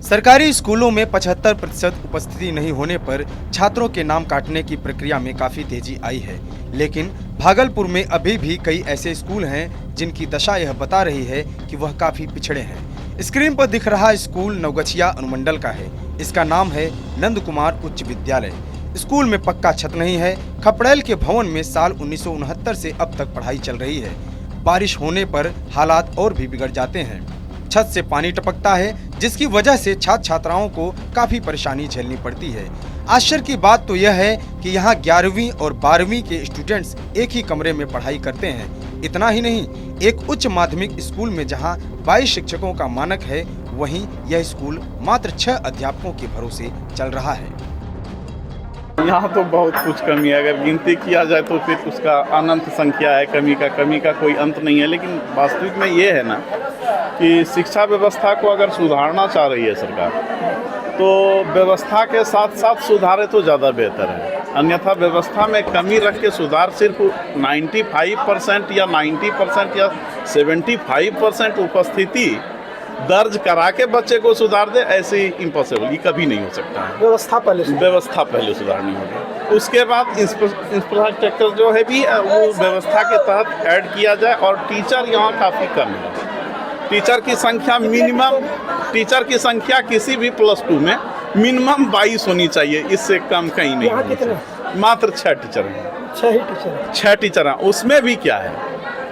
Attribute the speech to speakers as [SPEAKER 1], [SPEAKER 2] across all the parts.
[SPEAKER 1] सरकारी स्कूलों में 75% उपस्थिति नहीं होने पर छात्रों के नाम काटने की प्रक्रिया में काफी तेजी आई है, लेकिन भागलपुर में अभी भी कई ऐसे स्कूल हैं जिनकी दशा यह बता रही है कि वह काफी पिछड़े हैं। स्क्रीन पर दिख रहा स्कूल नवगछिया अनुमंडल का है। इसका नाम है नंद कुमार उच्च विद्यालय। स्कूल में पक्का छत नहीं है। खपड़ैल के भवन में साल 1969 से अब तक पढ़ाई चल रही है। बारिश होने पर हालात और भी बिगड़ जाते हैं। छत से पानी टपकता है, जिसकी वजह से छात्र छात्राओं को काफी परेशानी झेलनी पड़ती है। आश्चर्य की बात तो यह है कि यहाँ 11वीं और 12वीं के स्टूडेंट्स एक ही कमरे में पढ़ाई करते हैं। इतना ही नहीं, एक उच्च माध्यमिक स्कूल में जहाँ 22 शिक्षकों का मानक है, वहीं यह स्कूल मात्र 6 अध्यापकों के भरोसे चल रहा है।
[SPEAKER 2] यहाँ तो बहुत कुछ कमी है। अगर गिनती किया जाए तो फिर उसका अनंत संख्या है। कमी का कोई अंत नहीं है। लेकिन वास्तविक में ये है ना कि शिक्षा व्यवस्था को अगर सुधारना चाह रही है सरकार, तो व्यवस्था के साथ साथ सुधारे तो ज़्यादा बेहतर है। अन्यथा व्यवस्था में कमी रख के सुधार सिर्फ 95% या 90% या 75% उपस्थिति दर्ज करा के बच्चे को सुधार दे, ऐसे इम्पॉसिबल, ये कभी नहीं हो सकता है। व्यवस्था पहले सुधारनी होगी। उसके बाद इंफ्रास्ट्रक्चर जो है भी वो व्यवस्था के तहत ऐड किया जाए। और टीचर यहाँ काफ़ी कम है। टीचर की संख्या किसी भी +2 में मिनिमम 22 होनी चाहिए। इससे कम कहीं नहीं होनी चाहिए। मात्र 6 टीचर हैं। 6 टीचर हैं। उसमें भी क्या है,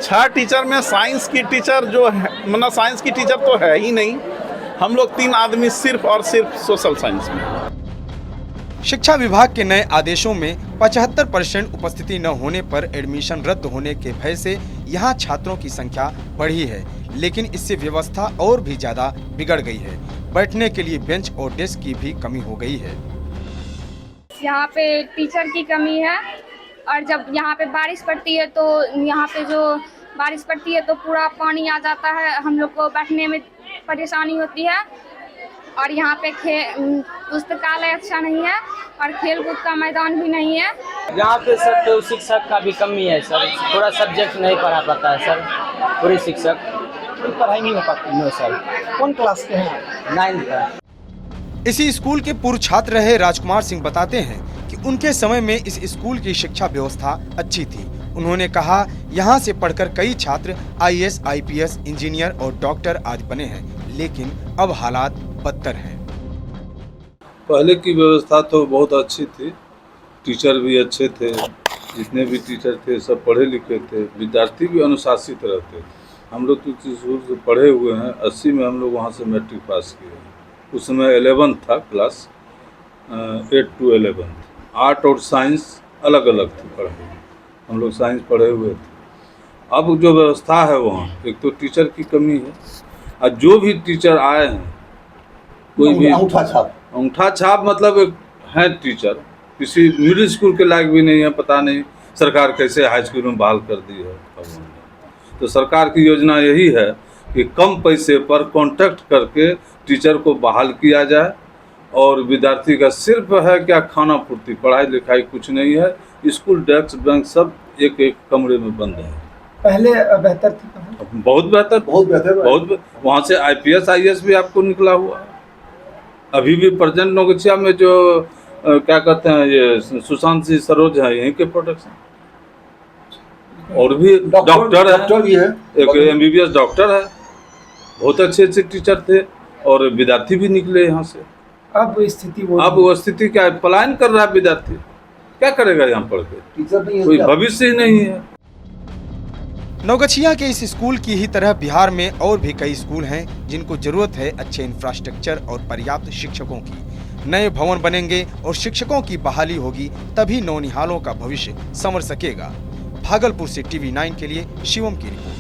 [SPEAKER 2] 6 टीचर में साइंस की टीचर जो है, मतलब साइंस की टीचर तो है ही नहीं। हम लोग 3 आदमी सिर्फ और सिर्फ सोशल साइंस में।
[SPEAKER 1] शिक्षा विभाग के नए आदेशों में 75% उपस्थिति न होने पर एडमिशन रद्द होने के भय से यहाँ छात्रों की संख्या बढ़ी है, लेकिन इससे व्यवस्था और भी ज्यादा बिगड़ गई है। बैठने के लिए बेंच और डेस्क की भी कमी हो गई है।
[SPEAKER 3] यहाँ पे टीचर की कमी है। और जब यहाँ पे बारिश पड़ती है तो यहाँ पे जो बारिश पड़ती है तो पूरा पानी आ जाता है। हम लोग को बैठने में परेशानी होती है। और यहाँ पे पुस्तकालय अच्छा नहीं है और खेल कूद का मैदान भी नहीं है।
[SPEAKER 4] यहाँ पे सर तो शिक्षक का भी कमी है सर। थोड़ा सब्जेक्ट नहीं पढ़ा पाता है सर। पूरे शिक्षक पढ़ाई नहीं हो पाती है सर। कौन क्लास के हैं? 9th का।
[SPEAKER 1] इसी स्कूल के पूर्व छात्र रहे राजकुमार सिंह बताते हैं कि उनके समय में इस स्कूल की शिक्षा व्यवस्था अच्छी थी। उन्होंने कहा, यहाँ से पढ़कर कई छात्र IAS, IPS, इंजीनियर और डॉक्टर आदि बने हैं, लेकिन अब हालात बदतर हैं।
[SPEAKER 5] पहले की व्यवस्था तो बहुत अच्छी थी। टीचर भी अच्छे थे। जितने भी टीचर थे सब पढ़े लिखे थे। विद्यार्थी भी अनुशासित रहते। हम लोग तो स्कूल से पढ़े हुए हैं। 80 में हम लोग वहाँ से मैट्रिक पास किए हैं। उस समय 11th था क्लास, 8 to 11th। आर्ट और साइंस अलग अलग थी पढ़ाई। हम लोग साइंस पढ़े हुए थे। अब जो व्यवस्था है वहाँ, एक तो टीचर की कमी है और जो भी टीचर आए हैं, कोई भी अंगूठा छाप मतलब एक है टीचर, किसी मिडिल स्कूल के लायक भी नहीं है। पता नहीं सरकार कैसे हाई स्कूल में बहाल कर दी है। तो सरकार की योजना यही है कि कम पैसे पर कॉन्ट्रैक्ट करके टीचर को बहाल किया जाए। और विद्यार्थी का सिर्फ है क्या, खाना पूर्ति, पढ़ाई लिखाई कुछ नहीं है। स्कूल डेस्क बैंक सब एक कमरे में बंद है। पहले बेहतर थी। बहुत बेहतर। वहाँ से IPS IAS भी आपको निकला हुआ है। अभी भी प्रेजेंट नवगछिया में जो क्या कहते हैं, ये सुशांत सिंह सरोज है, यहीं के प्रोडक्शन। और भी डॉक्टर भी है। एक MBBS डॉक्टर है। बहुत अच्छे टीचर थे और विद्यार्थी भी निकले यहाँ से। अब वो स्थिति क्या है, पलायन कर रहा है विद्यार्थी। क्या करेगा यहाँ पढ़ के? टीचर नहीं है, कोई भविष्य ही नहीं है।
[SPEAKER 1] नवगछिया के इस स्कूल की ही तरह बिहार में और भी कई स्कूल हैं जिनको जरूरत है अच्छे इंफ्रास्ट्रक्चर और पर्याप्त शिक्षकों की। नए भवन बनेंगे और शिक्षकों की बहाली होगी, तभी नौनिहालों का भविष्य संवर सकेगा। भागलपुर से TV9 के लिए शिवम की रिपोर्ट।